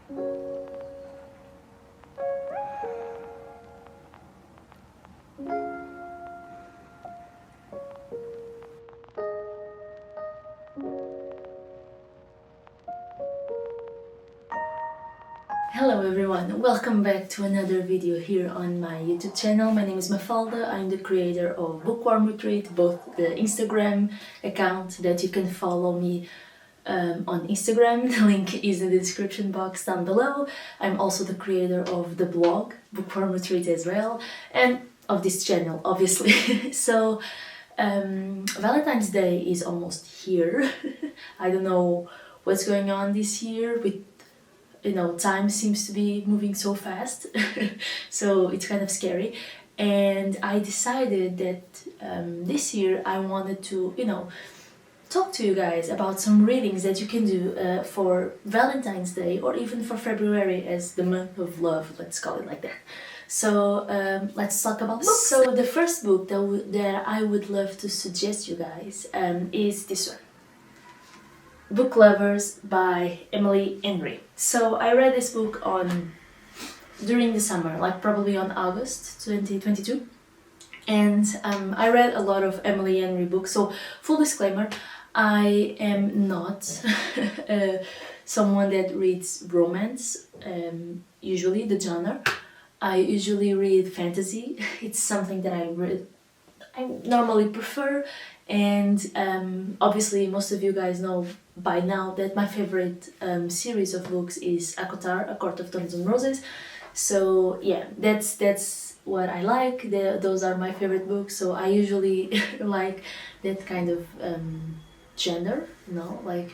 Hello everyone, welcome back to another video here on my YouTube channel. My name is Mafalda. I'm the creator of Bookworm Retreat, both the Instagram account that you can follow me on Instagram. The link is in the description box down below. I'm also the creator of the blog Bookworm Retreat as well, and of this channel obviously. So Valentine's Day is almost here. I don't know what's going on this year with time seems to be moving so fast. So it's kind of scary, and I decided that this year I wanted to talk to you guys about some readings that you can do for Valentine's Day, or even for February as the month of love, let's call it like that. So let's talk about books. So the first book that I would love to suggest you guys is this one, Book Lovers by Emily Henry. So I read this book during the summer, like probably on August 2022, and I read a lot of Emily Henry books. So full disclaimer, I am not someone that reads romance, usually the genre. I usually read fantasy. It's something that I normally prefer, and obviously most of you guys know by now that my favorite series of books is ACOTAR, A Court of Thorns and Roses. So yeah, that's what I like. Those are my favorite books. So I usually like that kind of genre, like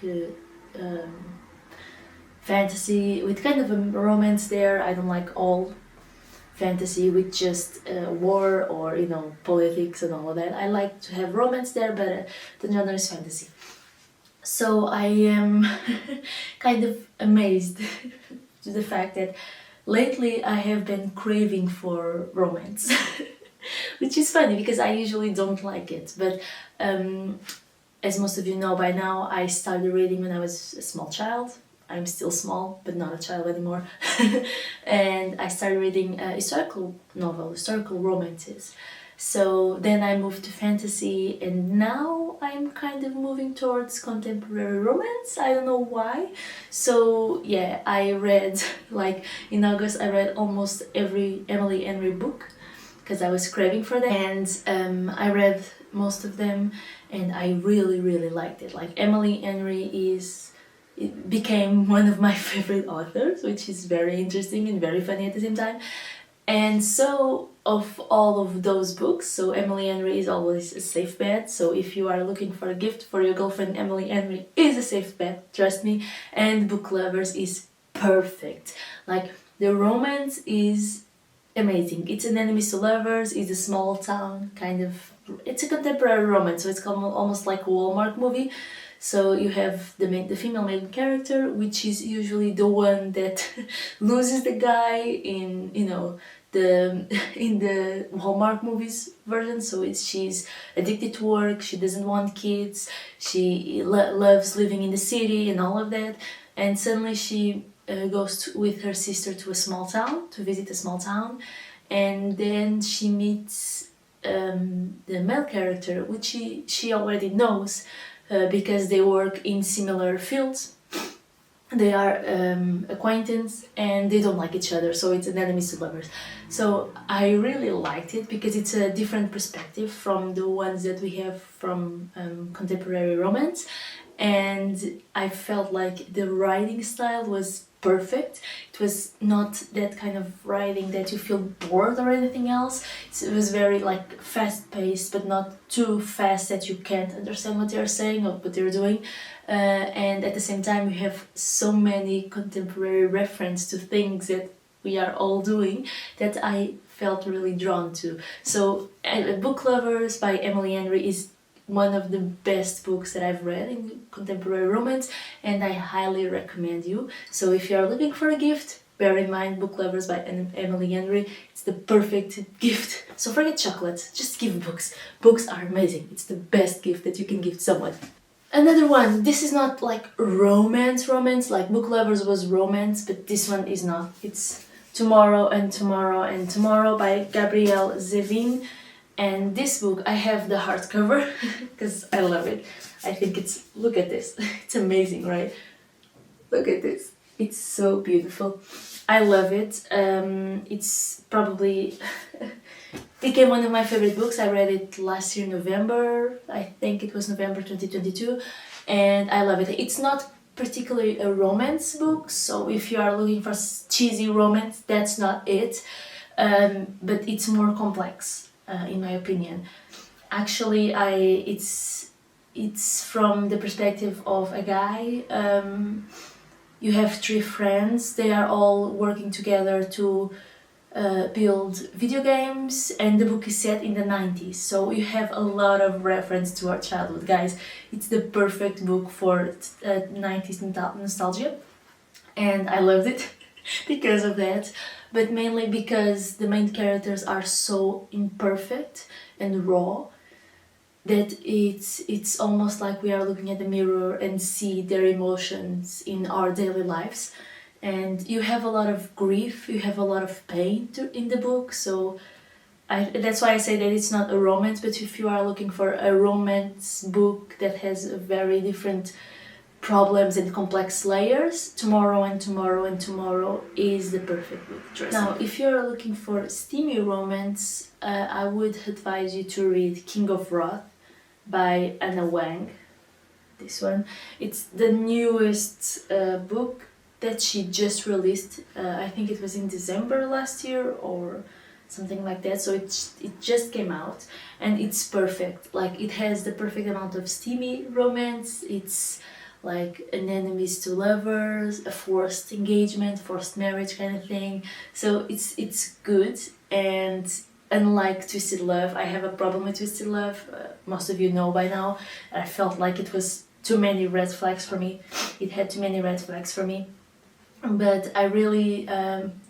fantasy with kind of a romance there. I don't like all fantasy with just war or politics and all of that. I like to have romance there, but the genre is fantasy. So I am kind of amazed to the fact that lately I have been craving for romance, which is funny because I usually don't like it. But as most of you know by now, I started reading when I was a small child. I'm still small, but not a child anymore. And I started reading historical romances. So then I moved to fantasy, and now I'm kind of moving towards contemporary romance. I don't know why. So yeah, I read, like in August, I read almost every Emily Henry book because I was craving for that. And I read most of them, and I really, really liked it. Like Emily Henry it became one of my favorite authors, which is very interesting and very funny at the same time. And so of all of those books, so Emily Henry is always a safe bet. So if you are looking for a gift for your girlfriend, Emily Henry is a safe bet, trust me. And Book Lovers is perfect. Like the romance is amazing. It's an enemies to lovers, it's a small town kind of, it's a contemporary romance, so it's almost like a Hallmark movie. So you have the female main character, which is usually the one that loses the guy in the Hallmark movies version. So she's addicted to work, she doesn't want kids, she loves living in the city and all of that, and suddenly she goes with her sister to visit a small town, and then she meets the male character, which she already knows. Because they work in similar fields, they are acquaintance, and they don't like each other, so it's an enemies to lovers. So I really liked it because it's a different perspective from the ones that we have from contemporary romance, and I felt like the writing style was perfect. It was not that kind of writing that you feel bored or anything else. It was very like fast-paced, but not too fast that you can't understand what they're saying or what they're doing. And at the same time, we have so many contemporary reference to things that we are all doing that I felt really drawn to. So Book Lovers by Emily Henry is one of the best books that I've read in contemporary romance, and I highly recommend you. So if you are looking for a gift, bear in mind Book Lovers by Emily Henry. It's the perfect gift. So forget chocolate, just give books. Books are amazing. It's the best gift that you can give someone. Another one, this is not like romance, like Book Lovers was romance, but this one is not. It's Tomorrow and Tomorrow and Tomorrow by Gabrielle Zevin. And this book, I have the hardcover because I love it. I think it's, look at this, it's amazing, right? Look at this, it's so beautiful. I love it. It's probably became one of my favorite books. I read it last year, November. I think it was November 2022, and I love it. It's not particularly a romance book, so if you are looking for cheesy romance, that's not it. But it's more complex, in my opinion. Actually, it's from the perspective of a guy. You have three friends. They are all working together to build video games, and the book is set in the 90s, so you have a lot of reference to our childhood, guys. It's the perfect book for 90s nostalgia, and I loved it because of that, but mainly because the main characters are so imperfect and raw that it's almost like we are looking at the mirror and see their emotions in our daily lives. And you have a lot of grief, you have a lot of pain in the book, so that's why I say that it's not a romance, but if you are looking for a romance book that has very different problems and complex layers, Tomorrow and Tomorrow and Tomorrow is the perfect book. Now, if you're looking for steamy romance, I would advise you to read King of Wrath by Anna Wang. This one, it's the newest book that she just released. I think it was in December last year or something like that, so it just came out, and it's perfect. Like, it has the perfect amount of steamy romance. It's like an enemies to lovers, a forced engagement, forced marriage kind of thing, so it's good. And unlike Twisted Love, I have a problem with Twisted Love, most of you know by now. I felt like it was too many red flags for me. It had too many red flags for me. But I really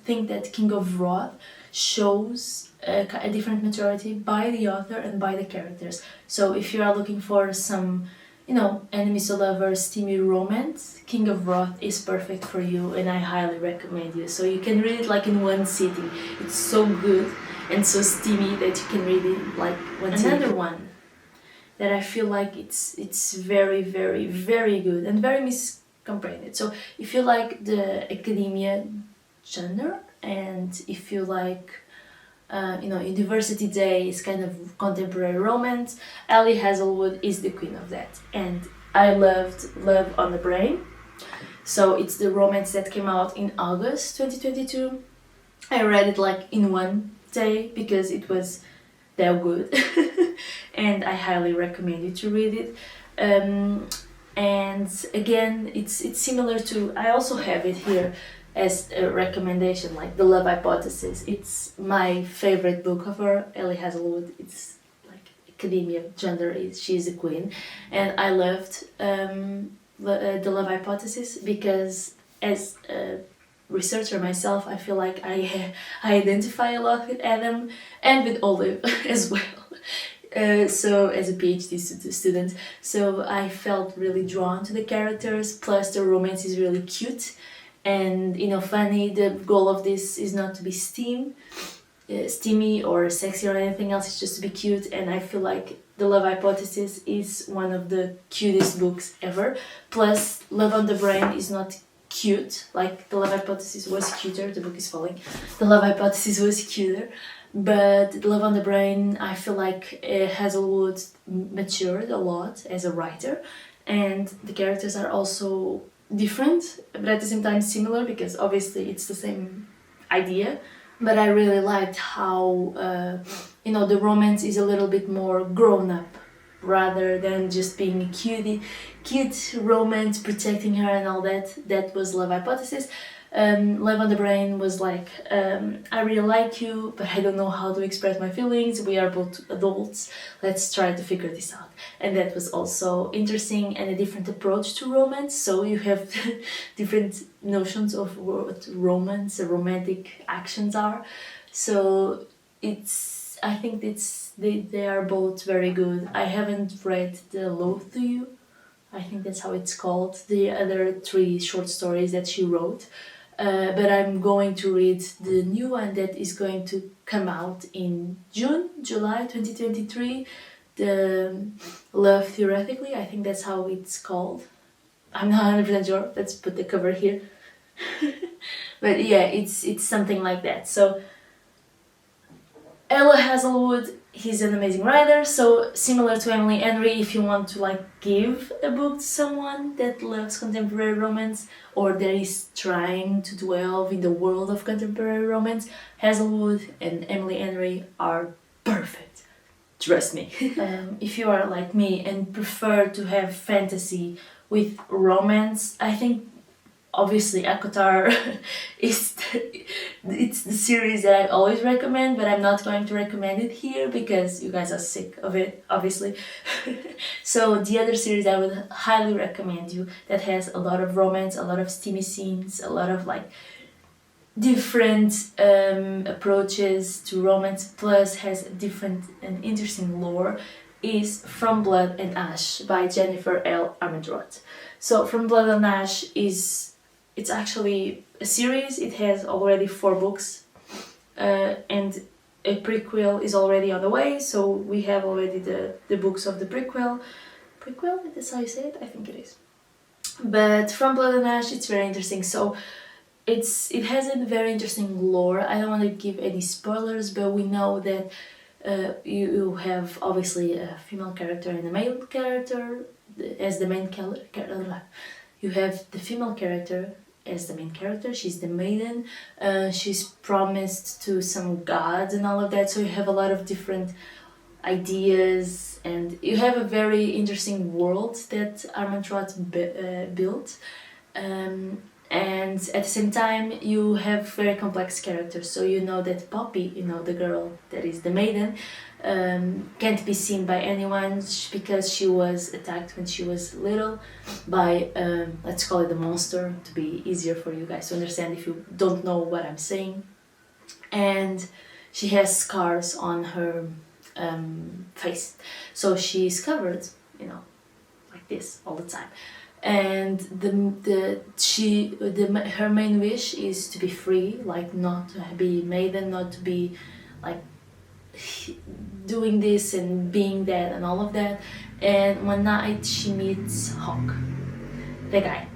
think that King of Wrath shows a different maturity by the author and by the characters. So if you are looking for some, enemies to lovers, steamy romance, King of Wrath is perfect for you, and I highly recommend you. So you can read it like in one sitting. It's so good and so steamy that you can read it like one sitting. Another one that I feel like it's very, very, very good and very comprehended. So if you like the academia genre, and if you like University Days kind of contemporary romance, Ali Hazelwood is the queen of that. And I loved Love on the Brain. So it's the romance that came out in August 2022. I read it like in one day because it was that good. And I highly recommend you to read it. And again, it's similar to, I also have it here as a recommendation, like The Love Hypothesis. It's my favorite book of her, Ellie Hazelwood. It's like academia genre, she's a queen. And I loved The Love Hypothesis because as a researcher myself, I feel like I identify a lot with Adam and with Olive as well. So as a PhD student, so I felt really drawn to the characters, plus the romance is really cute and funny. The goal of this is not to be steamy or sexy or anything else, it's just to be cute, and I feel like The Love Hypothesis is one of the cutest books ever. Plus Love on the Brain is not cute, like The Love Hypothesis was cuter, the book is falling, The Love Hypothesis was cuter. But Love on the Brain, I feel like Hazelwood matured a lot as a writer, and the characters are also different, but at the same time similar, because obviously it's the same idea. But I really liked how, the romance is a little bit more grown up, rather than just being a cute romance, protecting her and all that. That was Love Hypothesis. Love on the Brain was like, I really like you, but I don't know how to express my feelings. We are both adults. Let's try to figure this out. And that was also interesting and a different approach to romance. So you have different notions of what romance, romantic actions are. So I think they are both very good. I haven't read The Loathe to You. I think that's how it's called, the other 3 short stories that she wrote. But I'm going to read the new one that is going to come out in July 2023. The Love Theoretically, I think that's how it's called. I'm not 100% sure. Let's put the cover here. But yeah, it's something like that. So Ella Hazelwood, he's an amazing writer, so similar to Emily Henry, if you want to like give a book to someone that loves contemporary romance or that is trying to delve in the world of contemporary romance, Hazelwood and Emily Henry are perfect. Trust me. If you are like me and prefer to have fantasy with romance, I think obviously ACOTAR it's the series that I always recommend, but I'm not going to recommend it here because you guys are sick of it, obviously. So the other series I would highly recommend you that has a lot of romance, a lot of steamy scenes, a lot of like different approaches to romance, plus has different and interesting lore, is From Blood and Ash by Jennifer L. Armentrout. So From Blood and Ash it's actually a series. It has already 4 books, and a prequel is already on the way. So we have already the books of the prequel. Prequel? That's how you say it? I think it is. But From Blood and Ash, it's very interesting. So it has a very interesting lore. I don't want to give any spoilers, but we know that you have obviously a female character and a male character as the main character. You have the female character as the main character. She's the maiden. She's promised to some gods and all of that. So you have a lot of different ideas, and you have a very interesting world that Armentrout built. And at the same time, you have very complex characters. So you know that Poppy, the girl that is the maiden, can't be seen by anyone because she was attacked when she was little by, let's call it a monster to be easier for you guys to understand if you don't know what I'm saying. And she has scars on her face. So she's covered, like this all the time. And her main wish is to be free, like not to be maiden, not to be like doing this and being that and all of that. And one night she meets Hawk, the guy,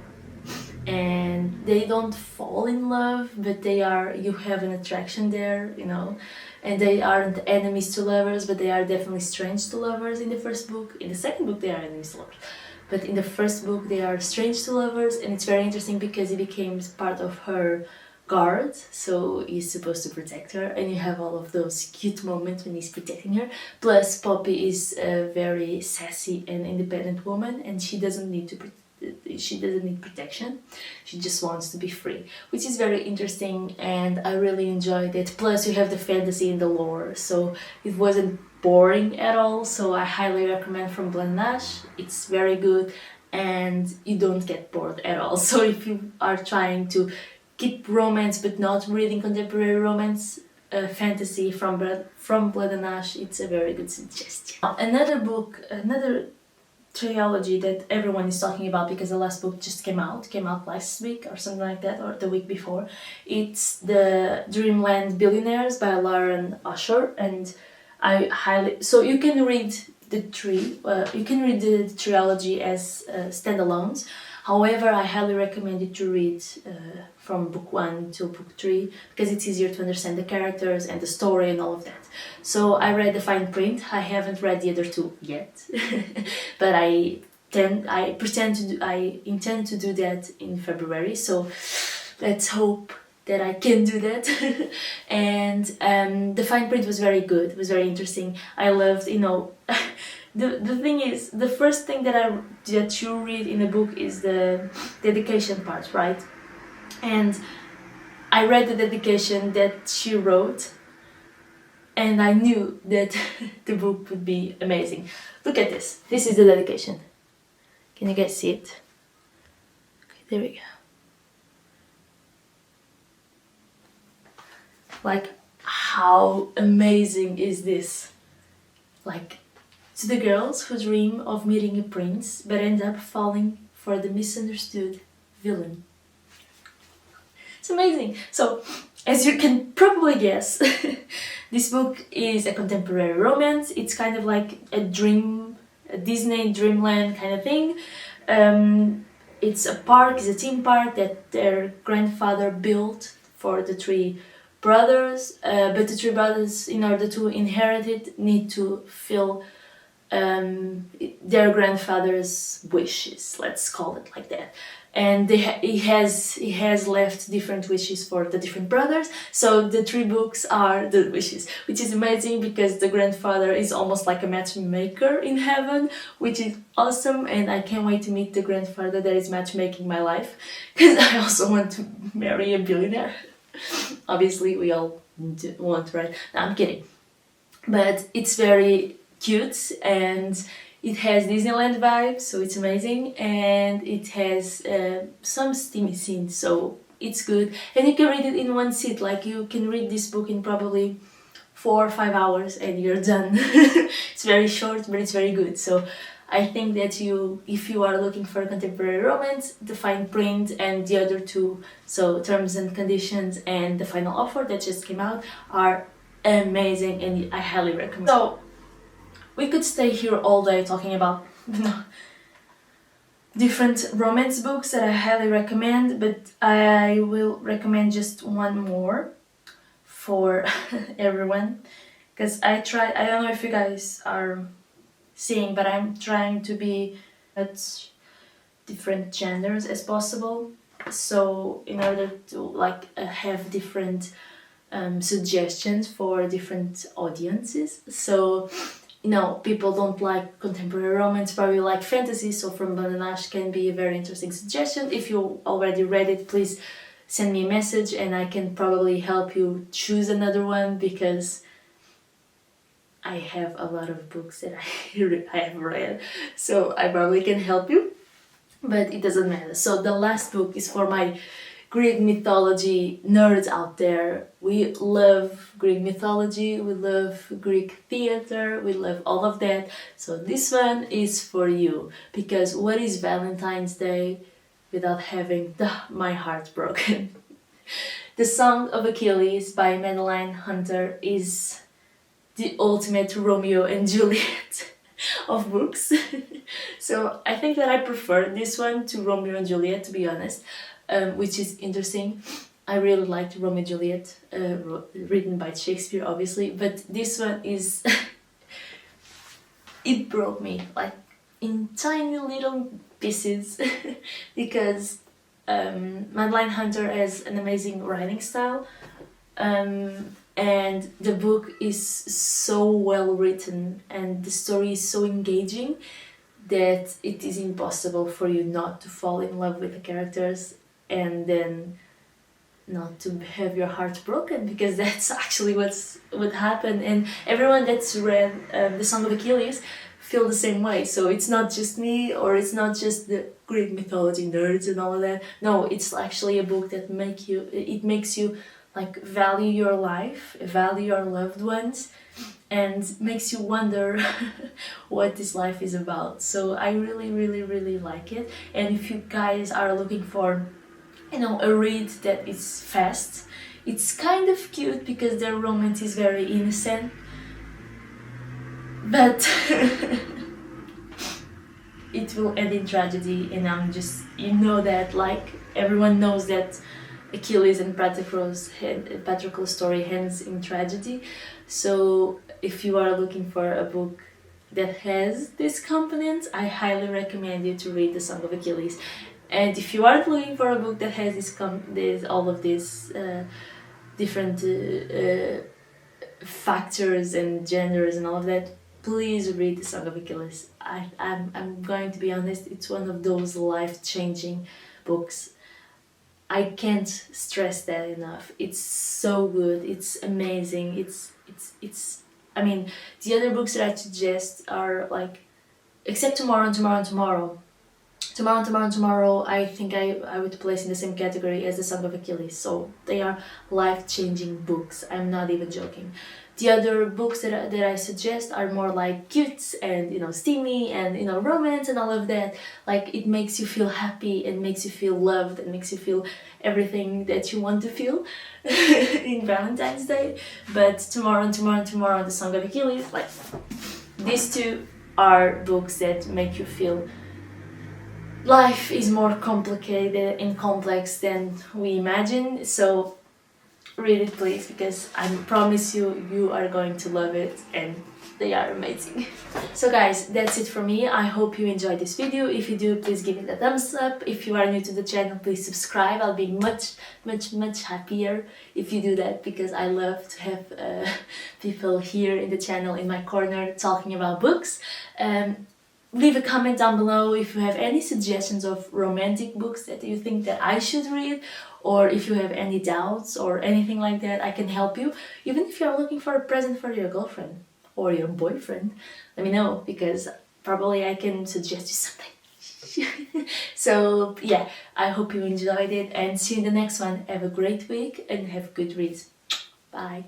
and they don't fall in love, but you have an attraction there, and they aren't enemies to lovers, but they are definitely strange to lovers in the first book. In the second book they are enemies to lovers, but in the first book they are strange to lovers. And it's very interesting because he becomes part of her guard, so he's supposed to protect her, and you have all of those cute moments when he's protecting her. Plus Poppy is a very sassy and independent woman, and she doesn't need protection. She just wants to be free, which is very interesting, and I really enjoyed it. Plus you have the fantasy and the lore, so it wasn't boring at all. So I highly recommend From Blood and Ash. It's very good and you don't get bored at all. So if you are trying to keep romance but not reading contemporary romance, fantasy, From Blood and Ash, it's a very good suggestion. Another trilogy that everyone is talking about because the last book just came out last week or something like that, or the week before. It's the Dreamland Billionaires by Lauren Usher, and so you can read the trilogy as standalones. However, I highly recommend you to read from book 1 to book 3 because it's easier to understand the characters and the story and all of that. So I read the fine print. I haven't read the other 2 yet, but I intend to do that in February. So let's hope that I can do that. And the fine print was very good. It was very interesting. I loved, The thing is, the first thing that you read in a book is the dedication part, right? And I read the dedication that she wrote, and I knew that the book would be amazing. Look at this. This is the dedication. Can you guys see it? Okay, there we go. Like, how amazing is this? Like, to the girls who dream of meeting a prince but end up falling for the misunderstood villain. It's amazing. So, as you can probably guess, this book is a contemporary romance. It's kind of like a Disney dreamland kind of thing. It's a theme park that their grandfather built for the three brothers, but the three brothers, in order to inherit it, need to fill their grandfather's wishes, let's call it like that. And he has left different wishes for the different brothers, so the three books are the wishes, which is amazing because the grandfather is almost like a matchmaker in heaven, which is awesome, and I can't wait to meet the grandfather that is matchmaking my life, because I also want to marry a billionaire. Obviously we all want, right? No, I'm kidding. But it's very cute and it has Disneyland vibes, so it's amazing, and it has some steamy scenes, so it's good. And you can read it in one sit, like you can read this book in probably 4 or 5 hours and you're done. It's very short, but it's very good. So I think that if you are looking for a contemporary romance, The Fine Print and the other two, so Terms and Conditions and The Final Offer that just came out, are amazing and I highly recommend. So we could stay here all day talking about different romance books that I highly recommend, but I will recommend just one more for everyone, because I don't know if you guys are seeing, but I'm trying to be as different genders as possible, so in order to have different suggestions for different audiences. So people don't like contemporary romance, probably like fantasy, so From Bandanash can be a very interesting suggestion. If you already read it, please send me a message and I can probably help you choose another one, because I have a lot of books that I have read, so I probably can help you, but it doesn't matter. So the last book is for my Greek mythology nerds out there. We love Greek mythology, we love Greek theater, we love all of that. So this one is for you, because what is Valentine's Day without having my heart broken? The Song of Achilles by Madeline Hunter is the ultimate Romeo and Juliet of books. So I think that I prefer this one to Romeo and Juliet, to be honest. Which is interesting. I really liked Romeo and Juliet, written by Shakespeare, obviously, but this one is it broke me like in tiny little pieces because Madeline Hunter has an amazing writing style, and the book is so well written and the story is so engaging that it is impossible for you not to fall in love with the characters and then not to have your heart broken, because that's actually what happened. And everyone that's read The Song of Achilles feel the same way. So it's not just me, or it's not just the Greek mythology nerds and all of that. No, it's actually a book that makes you like value your life, value your loved ones, and makes you wonder what this life is about. So I really, really, really like it. And if you guys are looking for a read that is fast, it's kind of cute because their romance is very innocent, but it will end in tragedy, and I'm just, that, like, everyone knows that Achilles and Patroclus' story ends in tragedy. So if you are looking for a book that has this component, I highly recommend you to read The Song of Achilles. And if you aren't looking for a book that has all of these different factors and genders and all of that, please read The Song of Achilles. I'm going to be honest, it's one of those life-changing books. I can't stress that enough. It's so good. It's amazing. It's. I mean, the other books that I suggest are like, except Tomorrow and Tomorrow and Tomorrow. Tomorrow, I think I would place in the same category as The Song of Achilles. So they are life-changing books. I'm not even joking. The other books that I suggest are more like cute and, you know, steamy and, you know, romance and all of that. Like, it makes you feel happy and makes you feel loved and makes you feel everything that you want to feel in Valentine's Day. But tomorrow, The Song of Achilles, like, these two are books that make you feel life is more complicated and complex than we imagine. So read it, please, because I promise you are going to love it, and they are amazing. So guys, that's it for me. I hope you enjoyed this video. If you do, please give it a thumbs up. If you are new to the channel, please subscribe. I'll be much happier if you do that, because I love to have people here in the channel, in my corner, talking about books. Leave a comment down below if you have any suggestions of romantic books that you think that I should read, or if you have any doubts or anything like that. I can help you. Even if you're looking for a present for your girlfriend or your boyfriend, let me know, because probably I can suggest you something. So yeah, I hope you enjoyed it, and see you in the next one. Have a great week and have good reads. Bye.